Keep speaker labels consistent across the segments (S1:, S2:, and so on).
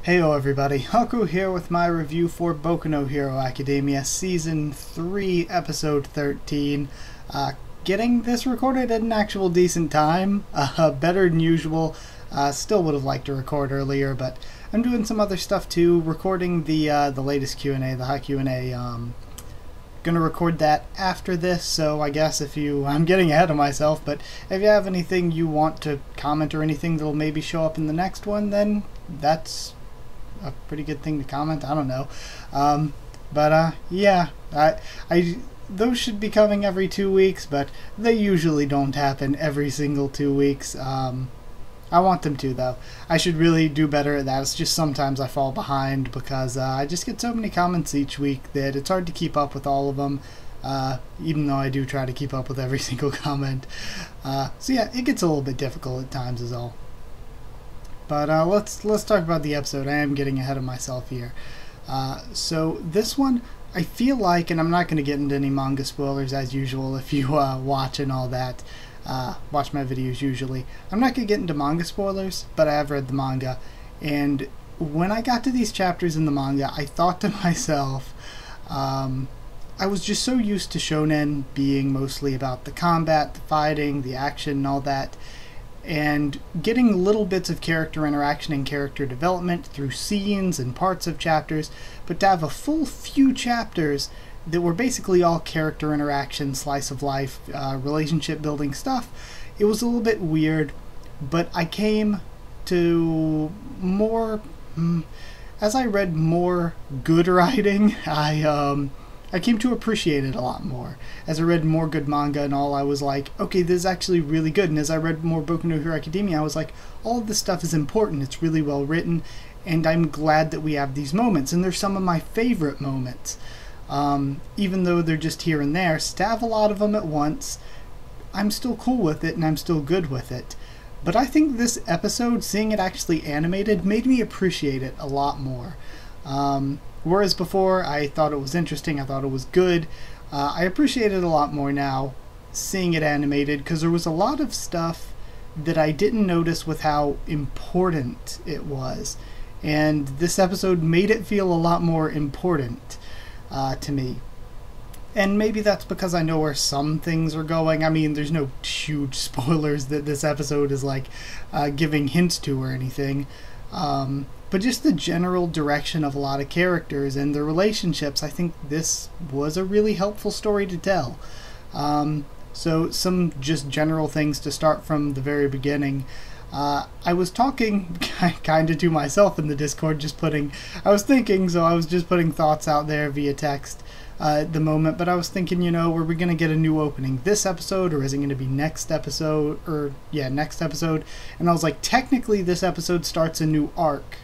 S1: Heyo everybody, Haku here with my review for Boku no Hero Academia Season 3, Episode 13. Getting this recorded at an actual decent time, better than usual. Still would have liked to record earlier, but I'm doing some other stuff too, recording the latest Q&A, the high Q&A. Gonna record that after this, so I guess I'm getting ahead of myself, but if you have anything you want to comment or anything that'll maybe show up in the next one, then that's a pretty good thing to comment. I don't know, yeah, those should be coming every 2 weeks, but they usually don't happen every single 2 weeks. I want them to, though. I should really do better at that. It's just sometimes I fall behind because I just get so many comments each week that it's hard to keep up with all of them, even though I do try to keep up with every single comment. So yeah, it gets a little bit difficult at times is all. But let's talk about the episode. I am getting ahead of myself here. So this one, I feel like, and I'm not going to get into any manga spoilers as usual if you watch and all that. Watch my videos usually. I'm not going to get into manga spoilers, but I have read the manga. And when I got to these chapters in the manga, I thought to myself, I was just so used to shonen being mostly about the combat, the fighting, the action, and all that. And getting little bits of character interaction and character development through scenes and parts of chapters, but to have a full few chapters that were basically all character interaction, slice of life, relationship building stuff, it was a little bit weird, but I came to more, as I read more good writing, I came to appreciate it a lot more. As I read more good manga and all, I was like, okay, this is actually really good. And as I read more Boku no Hero Academia, I was like, all of this stuff is important. It's really well written, and I'm glad that we have these moments. And they're some of my favorite moments. Even though they're just here and there, to have a lot of them at once, I'm still cool with it, and I'm still good with it. But I think this episode, seeing it actually animated, made me appreciate it a lot more. Whereas before, I thought it was interesting, I thought it was good. I appreciate it a lot more now, seeing it animated, because there was a lot of stuff that I didn't notice with how important it was. And this episode made it feel a lot more important to me. And maybe that's because I know where some things are going. I mean, there's no huge spoilers that this episode is like giving hints to or anything. But just the general direction of a lot of characters and their relationships, I think this was a really helpful story to tell. So some just general things to start from the very beginning. I was talking kind of to myself in the Discord, I was thinking, so I was just putting thoughts out there via text at the moment, but I was thinking, were we going to get a new opening this episode, or is it going to be next episode, next episode? And I was like, technically this episode starts a new arc.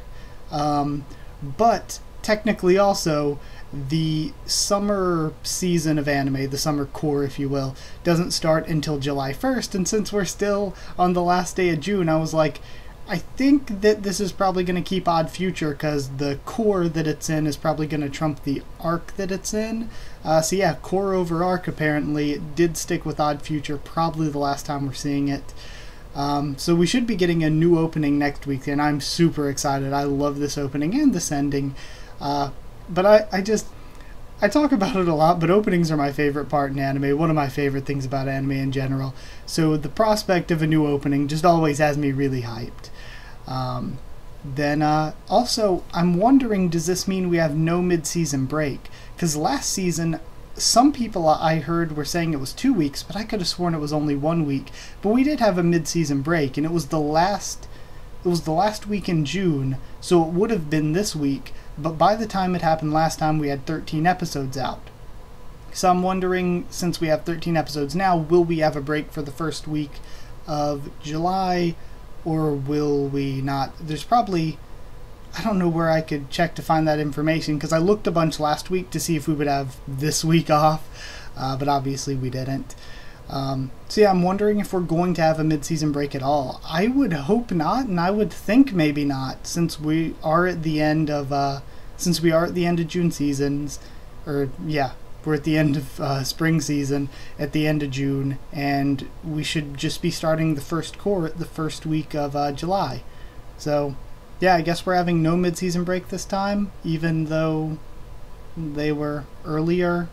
S1: But technically also the summer season of anime, the summer core if you will, doesn't start until July 1st, and since we're still on the last day of June, I was like, I think that this is probably going to keep Odd Future because the core that it's in is probably going to trump the arc that it's in. So yeah, core over arc apparently. It did stick with Odd Future, probably the last time we're seeing it. So we should be getting a new opening next week, and I'm super excited. I love this opening and this ending. But I talk about it a lot, but openings are my favorite part in anime, one of my favorite things about anime in general. So the prospect of a new opening just always has me really hyped. Also, I'm wondering, does this mean we have no mid-season break? Because last season, some people I heard were saying it was 2 weeks, but I could have sworn it was only 1 week. But we did have a mid-season break, and it was the last week in June, so it would have been this week. But by the time it happened last time, we had 13 episodes out. So I'm wondering, since we have 13 episodes now, will we have a break for the first week of July, or will we not? There's probably, I don't know where I could check to find that information, because I looked a bunch last week to see if we would have this week off, but obviously we didn't. So yeah, I'm wondering if we're going to have a mid-season break at all. I would hope not, and I would think maybe not, since we are at the end of June seasons, or yeah, we're at the end of spring season at the end of June, and we should just be starting the first core at the first week of July. So yeah, I guess we're having no mid-season break this time, even though they were earlier.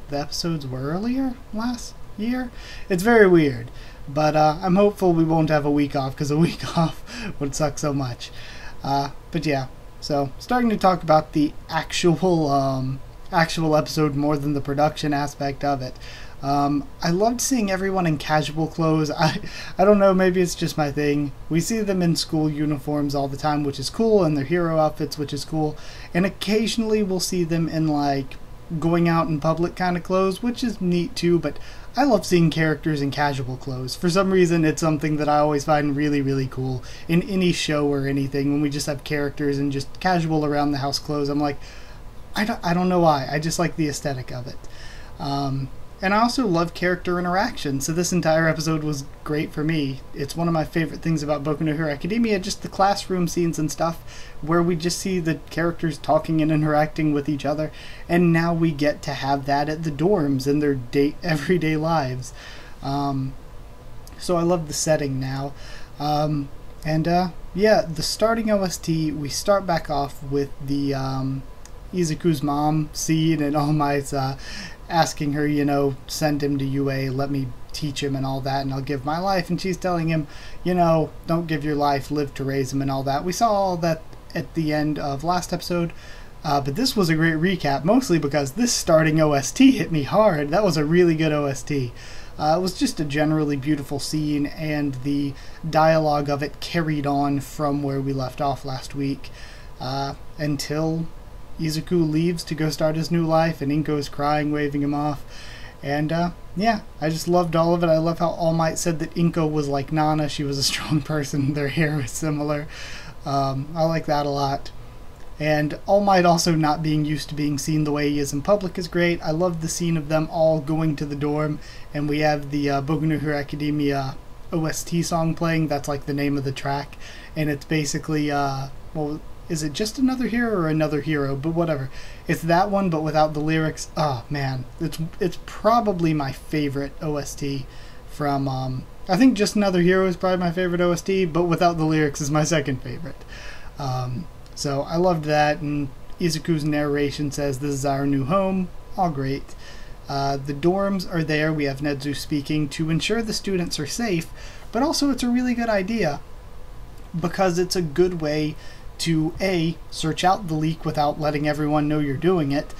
S1: The episodes were earlier last year. It's very weird, but I'm hopeful we won't have a week off, because a week off would suck so much. But yeah, so starting to talk about the actual episode more than the production aspect of it. I loved seeing everyone in casual clothes. I don't know, maybe it's just my thing. We see them in school uniforms all the time, which is cool, and their hero outfits, which is cool. And occasionally we'll see them in like going out in public kind of clothes, which is neat too, but I love seeing characters in casual clothes. For some reason, it's something that I always find really, really cool in any show or anything. When we just have characters in just casual around the house clothes, I'm like, I don't know why. I just like the aesthetic of it. And I also love character interaction, so this entire episode was great for me. It's one of my favorite things about Boku no Hero Academia, just the classroom scenes and stuff, where we just see the characters talking and interacting with each other, and now we get to have that at the dorms in their everyday lives. So I love the setting now. Yeah, the starting OST, we start back off with the Izuku's mom scene, and All Might's asking her, you know, send him to UA, let me teach him and all that, and I'll give my life. And she's telling him, you know, don't give your life, live to raise him and all that. We saw all that at the end of last episode, but this was a great recap, mostly because this starting OST hit me hard. That was a really good OST. It was just a generally beautiful scene, and the dialogue of it carried on from where we left off last week, until Izuku leaves to go start his new life, and Inko's crying, waving him off. And yeah, I just loved all of it. I love how All Might said that Inko was like Nana. She was a strong person. Their hair was similar. I like that a lot. And All Might also not being used to being seen the way he is in public is great. I love the scene of them all going to the dorm, and we have the Boku no Hero Academia OST song playing. That's like the name of the track. And it's basically, well, is it just Another Hero or Another Hero? But whatever. It's that one, but without the lyrics. Oh, man. It's probably my favorite OST from, I think Just Another Hero is probably my favorite OST, but without the lyrics is my second favorite. So I loved that, and Izuku's narration says, "This is our new home." All great. The dorms are there. We have Nedzu speaking to ensure the students are safe, but also it's a really good idea because it's a good way to A, search out the leak without letting everyone know you're doing it,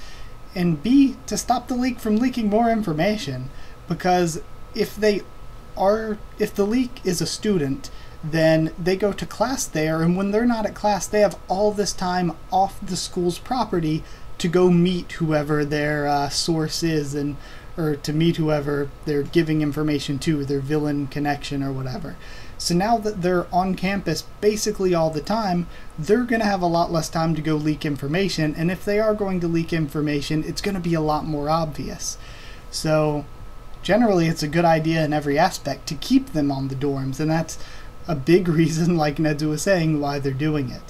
S1: and B, to stop the leak from leaking more information. Because if the leak is a student, then they go to class there, and when they're not at class, they have all this time off the school's property to go meet whoever their source is, or to meet whoever they're giving information to, their villain connection or whatever. So now that they're on campus basically all the time, they're going to have a lot less time to go leak information, and if they are going to leak information, it's going to be a lot more obvious. So generally it's a good idea in every aspect to keep them on the dorms, and that's a big reason, like Nedzu was saying, why they're doing it.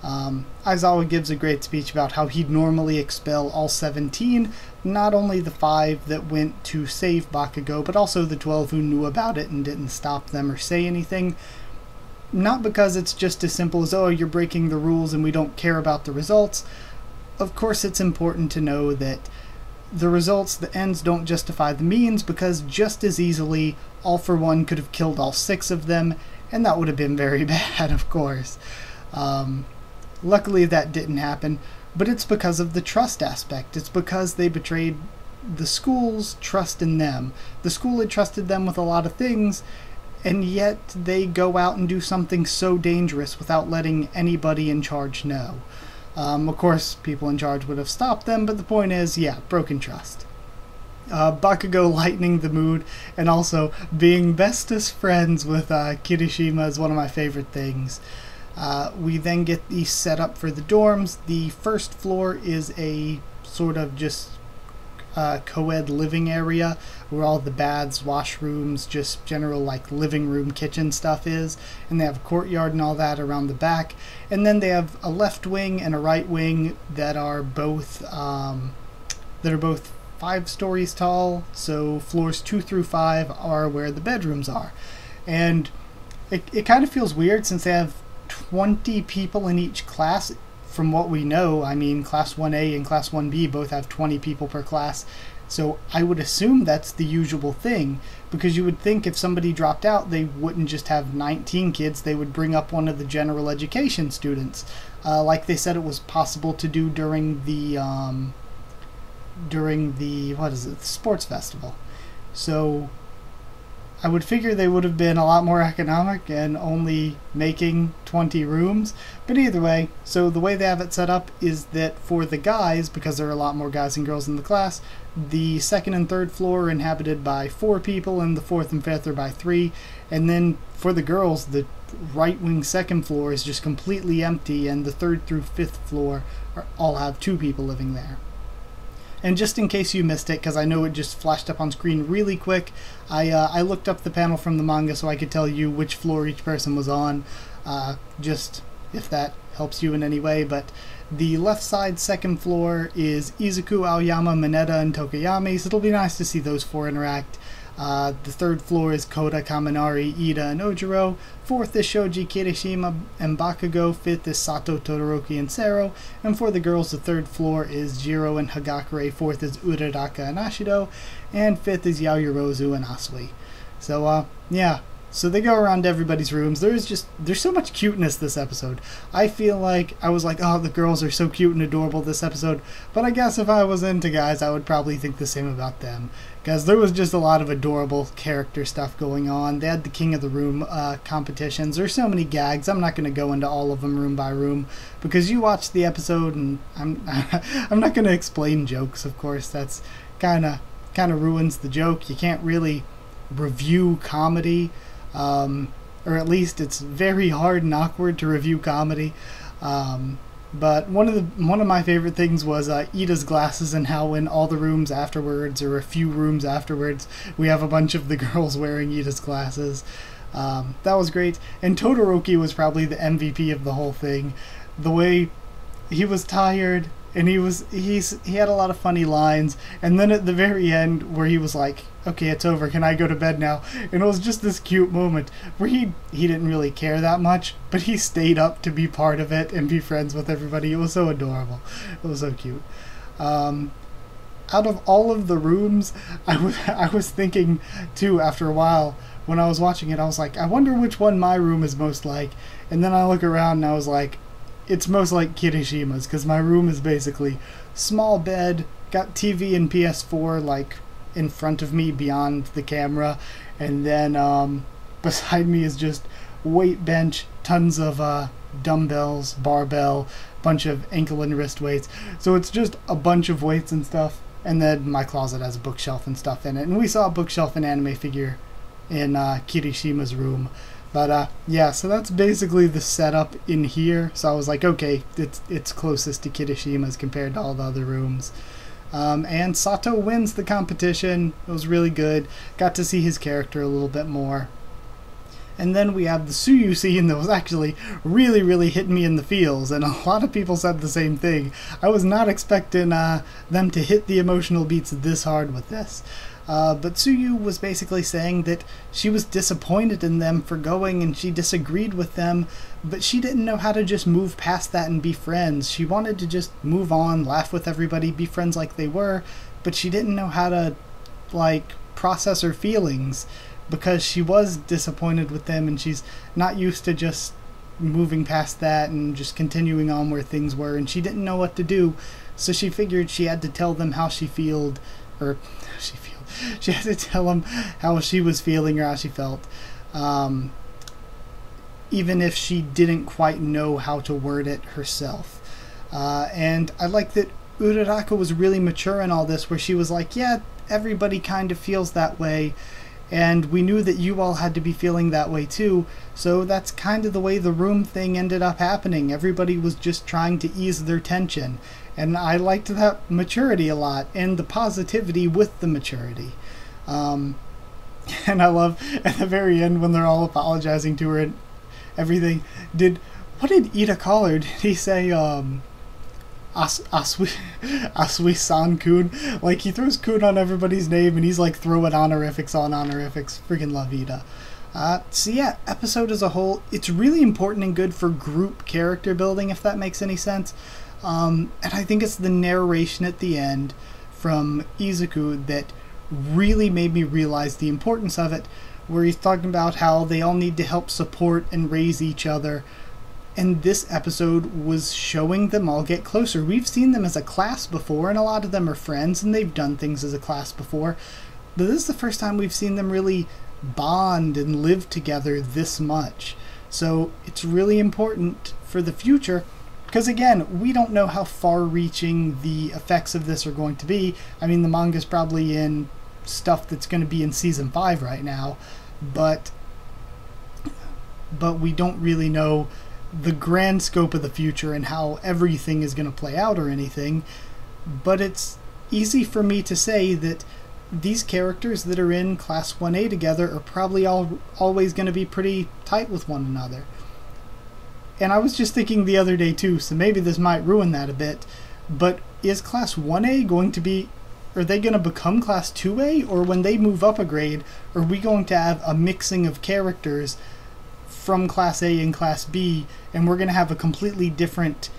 S1: Aizawa gives a great speech about how he'd normally expel all 17, not only the 5 that went to save Bakugo, but also the 12 who knew about it and didn't stop them or say anything. Not because it's just as simple as, oh, you're breaking the rules and we don't care about the results. Of course it's important to know that the results, the ends don't justify the means, because just as easily All for One could have killed all 6 of them, and that would have been very bad, of course. Luckily that didn't happen, but it's because of the trust aspect. It's because they betrayed the school's trust in them. The school had trusted them with a lot of things, and yet they go out and do something so dangerous without letting anybody in charge know. Of course, people in charge would have stopped them, but the point is, yeah, broken trust. Bakugo lightening the mood, and also being bestest friends with Kirishima is one of my favorite things. We then get the setup for the dorms. The first floor is a sort of just co-ed living area where all the baths, washrooms, just general like living room, kitchen stuff is, and they have a courtyard and all that around the back. And then they have a left wing and a right wing that are both 5 stories tall, so floors 2 through 5 are where the bedrooms are. And it kind of feels weird since they have 20 people in each class. From what we know, I mean, Class 1A and Class 1B both have 20 people per class. So I would assume that's the usual thing, because you would think if somebody dropped out, they wouldn't just have 19 kids, they would bring up one of the general education students. Like they said it was possible to do during the what is it, the sports festival. So I would figure they would have been a lot more economic and only making 20 rooms. But either way, so the way they have it set up is that for the guys, because there are a lot more guys and girls in the class, the second and third floor are inhabited by 4 people, and the fourth and fifth are by 3. And then for the girls, the right wing second floor is just completely empty, and the third through fifth floor all have 2 people living there. And just in case you missed it, because I know it just flashed up on screen really quick, I looked up the panel from the manga so I could tell you which floor each person was on, just if that helps you in any way. But the left side second floor is Izuku, Aoyama, Mineta, and Tokoyami, so it'll be nice to see those 4 interact. The third floor is Koda, Kaminari, Ida, and Ojiro. Fourth is Shoji, Kirishima, and Bakugo. Fifth is Sato, Todoroki, and Sero. And for the girls, the third floor is Jiro and Hagakure. Fourth is Uraraka and Ashido. And fifth is Yaoyorozu and Asui. So, yeah. So they go around everybody's rooms. There's so much cuteness this episode. I feel like I was like, oh, the girls are so cute and adorable this episode. But I guess if I was into guys, I would probably think the same about them. Because there was just a lot of adorable character stuff going on. They had the King of the Room competitions. There's so many gags. I'm not going to go into all of them room by room, because you watched the episode, and I'm not going to explain jokes, of course. That's kind of ruins the joke. You can't really review comedy. Or at least it's very hard and awkward to review comedy. But one of my favorite things was Ida's glasses, and how in all the rooms afterwards, or a few rooms afterwards, we have a bunch of the girls wearing Ida's glasses. That was great. And Todoroki was probably the MVP of the whole thing. The way he was tired, and he had a lot of funny lines, and then at the very end where he was like, okay, it's over, can I go to bed now? And it was just this cute moment where he didn't really care that much, but he stayed up to be part of it and be friends with everybody. It was so adorable. It was so cute. Out of all of the rooms, I was thinking too, after a while when I was watching it, I was like, I wonder which one my room is most like. And then I look around and I was like, it's most like Kirishima's, because my room is basically small bed, got TV and PS4 like in front of me beyond the camera, and then beside me is just weight bench, tons of dumbbells, barbell, bunch of ankle and wrist weights. So it's just a bunch of weights and stuff, and then my closet has a bookshelf and stuff in it. And we saw a bookshelf and anime figure in Kirishima's room. But yeah, so that's basically the setup in here. So I was like, okay, it's closest to Kirishima's compared to all the other rooms. And Sato wins the competition. It was really good. Got to see his character a little bit more. And then we have the Tsuyu scene that was actually really, really hitting me in the feels, and a lot of people said the same thing. I was not expecting them to hit the emotional beats this hard with this. But Tsuyu was basically saying that she was disappointed in them for going, and she disagreed with them, but she didn't know how to just move past that and be friends. She wanted to just move on, laugh with everybody, be friends like they were, but she didn't know how to, like, process her feelings, because she was disappointed with them, and she's not used to just moving past that and just continuing on where things were, and she didn't know what to do, so she figured she had to tell them how she felt, or she had to tell them how she was feeling or how she felt, even if she didn't quite know how to word it herself. And I like that Uraraka was really mature in all this, where she was like, yeah, everybody kind of feels that way, and we knew that you all had to be feeling that way too, so that's kind of the way the room thing ended up happening. Everybody was just trying to ease their tension. And I liked that maturity a lot, and the positivity with the maturity. And I love at the very end when they're all apologizing to her and everything. What did Ida call her? Did he say Asui-san-kun? Like, he throws kun on everybody's name, and he's like throwing honorifics on honorifics. Freaking love Ida. So yeah, episode as a whole, it's really important and good for group character building, if that makes any sense. And I think it's the narration at the end from Izuku that really made me realize the importance of it, where he's talking about how they all need to help support and raise each other. And this episode was showing them all get closer. We've seen them as a class before, and a lot of them are friends, and they've done things as a class before. But this is the first time we've seen them really bond and live together this much. So it's really important for the future, because again, we don't know how far-reaching the effects of this are going to be. I mean, the manga's probably in stuff that's going to be in season 5 right now, but we don't really know the grand scope of the future and how everything is going to play out or anything. But it's easy for me to say that these characters that are in Class 1A together are probably always going to be pretty tight with one another. And I was just thinking the other day too, so maybe this might ruin that a bit, but is Class 1A going to be, are they going to become Class 2A, or when they move up a grade, are we going to have a mixing of characters from Class A and Class B, and we're going to have a completely different,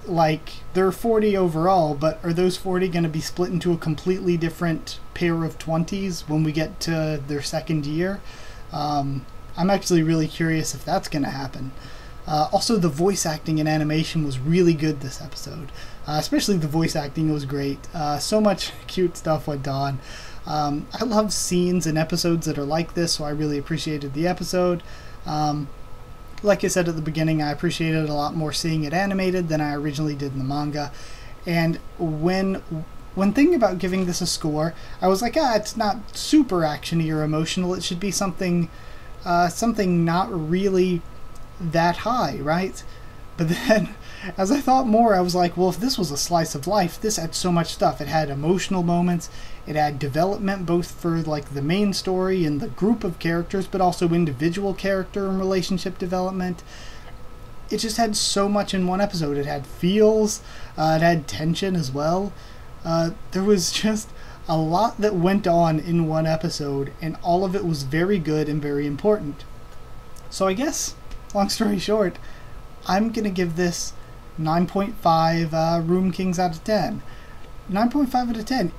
S1: like, there are 40 overall, but are those 40 going to be split into a completely different pair of 20s when we get to their second year? I'm actually really curious if that's going to happen. Also, the voice acting and animation was really good this episode. Especially the voice acting was great. So much cute stuff went on. I love scenes and episodes that are like this, so I really appreciated the episode. Like I said at the beginning, I appreciated a lot more seeing it animated than I originally did in the manga. And when thinking about giving this a score, I was like, it's not super actiony or emotional. It should be something not really that high, right? But then, as I thought more, I was like, well, if this was a slice of life, this had so much stuff. It had emotional moments, it had development both for like the main story and the group of characters, but also individual character and relationship development. It just had so much in one episode. It had feels, it had tension as well. There was just a lot that went on in one episode, and all of it was very good and very important. So I guess, long story short, I'm going to give this 9.5 Room Kings out of 10. 9.5 out of 10,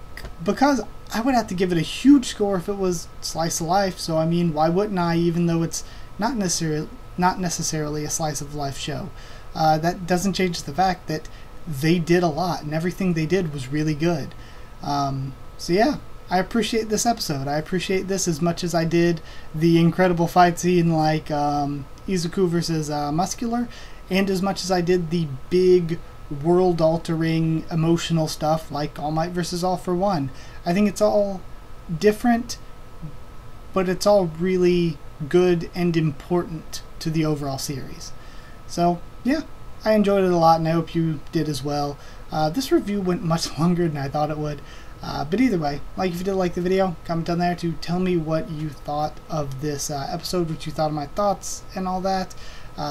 S1: because I would have to give it a huge score if it was slice of life. So I mean, why wouldn't I, even though it's not necessarily a slice of life show? That doesn't change the fact that they did a lot, and everything they did was really good. So yeah, I appreciate this episode. I appreciate this as much as I did the incredible fight scene like Izuku versus Muscular, and as much as I did the big world-altering emotional stuff like All Might versus All for One. I think it's all different, but it's all really good and important to the overall series. So yeah, I enjoyed it a lot, and I hope you did as well. This review went much longer than I thought it would. But either way, like if you did like the video, comment down there to tell me what you thought of this episode, what you thought of my thoughts and all that.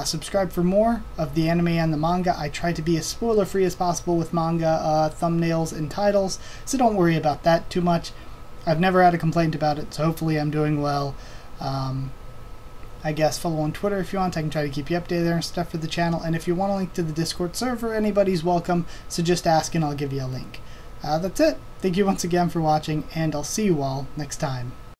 S1: Subscribe for more of the anime and the manga. I try to be as spoiler-free as possible with manga thumbnails and titles, so don't worry about that too much. I've never had a complaint about it, so hopefully I'm doing well. I guess follow on Twitter if you want. I can try to keep you updated there and stuff for the channel. And if you want a link to the Discord server, anybody's welcome, so just ask and I'll give you a link. That's it. Thank you once again for watching, and I'll see you all next time.